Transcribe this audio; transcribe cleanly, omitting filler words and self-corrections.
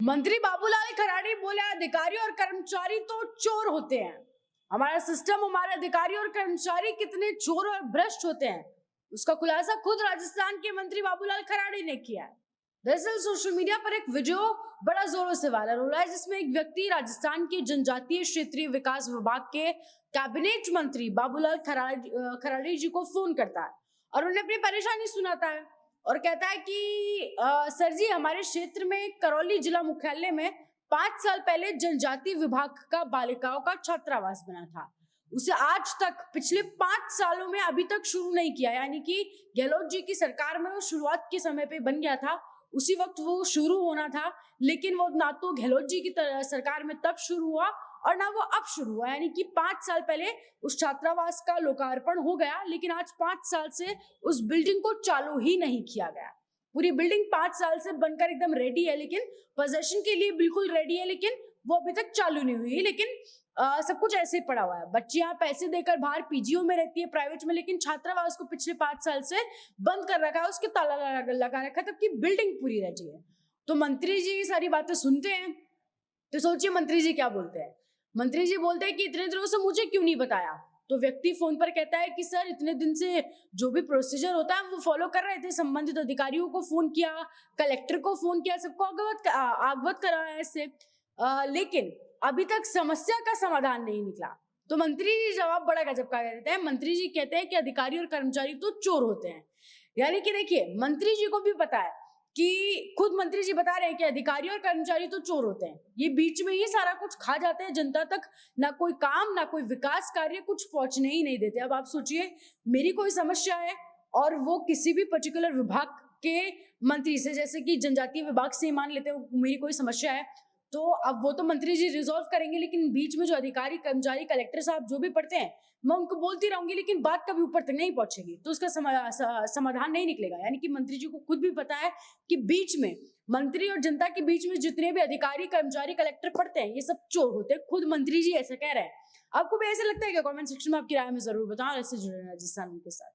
मंत्री बाबूलाल खराड़ी बोले अधिकारी और कर्मचारी तो चोर होते हैं। हमारा सिस्टम, हमारे अधिकारी और कर्मचारी कितने चोर और भ्रष्ट होते हैं, उसका खुलासा खुद राजस्थान के मंत्री बाबूलाल खराड़ी ने किया है। दरअसल सोशल मीडिया पर एक वीडियो बड़ा जोरों से वायरल हो रहा है, जिसमें एक व्यक्ति राजस्थान के जनजातीय क्षेत्रीय विकास विभाग के कैबिनेट मंत्री बाबूलाल खराड़ी जी को फोन करता है और उन्हें अपनी परेशानी सुनाता है और कहता है कि सर जी, हमारे क्षेत्र में करौली जिला मुख्यालय में 5 साल पहले जनजातीय विभाग का बालिकाओं का छात्रावास बना था। उसे आज तक पिछले 5 सालों में अभी तक शुरू नहीं किया। यानी कि गहलोत जी की सरकार में वो शुरुआत के समय पे बन गया था, उसी वक्त वो शुरू होना था, लेकिन वो ना तो गहलोत जी की सरकार में तब शुरू हुआ और ना वो अब शुरू हुआ। यानी कि 5 साल पहले उस छात्रावास का लोकार्पण हो गया, लेकिन आज 5 साल से उस बिल्डिंग को चालू ही नहीं किया गया। पूरी बिल्डिंग 5 साल से बनकर एकदम रेडी है, लेकिन पोजेशन के लिए बिल्कुल रेडी है, लेकिन वो अभी तक चालू नहीं हुई। लेकिन सब कुछ ऐसे ही पड़ा हुआ है। बच्ची यहाँ पैसे देकर बाहर पीजीओ में रहती है, प्राइवेट में, लेकिन छात्रावास को पिछले 5 साल से बंद कर रखा है, उसके ताला लगा रखा है, तब की बिल्डिंग पूरी रहती है। तो मंत्री जी सारी बातें सुनते हैं, तो सोचिए मंत्री जी क्या बोलते हैं। मंत्री जी बोलते हैं कि इतने दिनों से मुझे क्यों नहीं बताया। तो व्यक्ति फोन पर कहता है कि सर, इतने दिन से जो भी प्रोसीजर होता है वो फॉलो कर रहे थे, संबंधित अधिकारियों को फोन किया, कलेक्टर को फोन किया, सबको अवगत कराया इससे, लेकिन अभी तक समस्या का समाधान नहीं निकला। तो मंत्री जी जवाब बड़ा गजब का देते हैं। मंत्री जी कहते हैं कि अधिकारी और कर्मचारी तो चोर होते हैं। यानी कि देखिए, मंत्री जी को भी पता है कि खुद मंत्री जी बता रहे हैं कि अधिकारी और कर्मचारी तो चोर होते हैं, ये बीच में ही सारा कुछ खा जाते हैं, जनता तक ना कोई काम ना कोई विकास कार्य कुछ पहुंचने ही नहीं देते। अब आप सोचिए, मेरी कोई समस्या है और वो किसी भी पर्टिकुलर विभाग के मंत्री से, जैसे कि जनजातीय विभाग से मान लेते हैं, मेरी कोई समस्या है, तो अब वो तो मंत्री जी रिजॉल्व करेंगे, लेकिन बीच में जो अधिकारी कर्मचारी कलेक्टर साहब जो भी पढ़ते हैं, मैं उनको बोलती रहूंगी, लेकिन बात कभी ऊपर तक नहीं पहुंचेगी, तो उसका समाधान नहीं निकलेगा। यानी कि मंत्री जी को खुद भी पता है कि बीच में मंत्री और जनता के बीच में जितने भी अधिकारी कर्मचारी कलेक्टर पढ़ते हैं, ये सब चोर होते हैं। खुद मंत्री जी ऐसा कह रहे हैं। आपको भी ऐसा लगता है क्या? कमेंट सेक्शन में आपकी राय में जरूर बताओ। ऐसे जुड़े राजस्थान के साथ।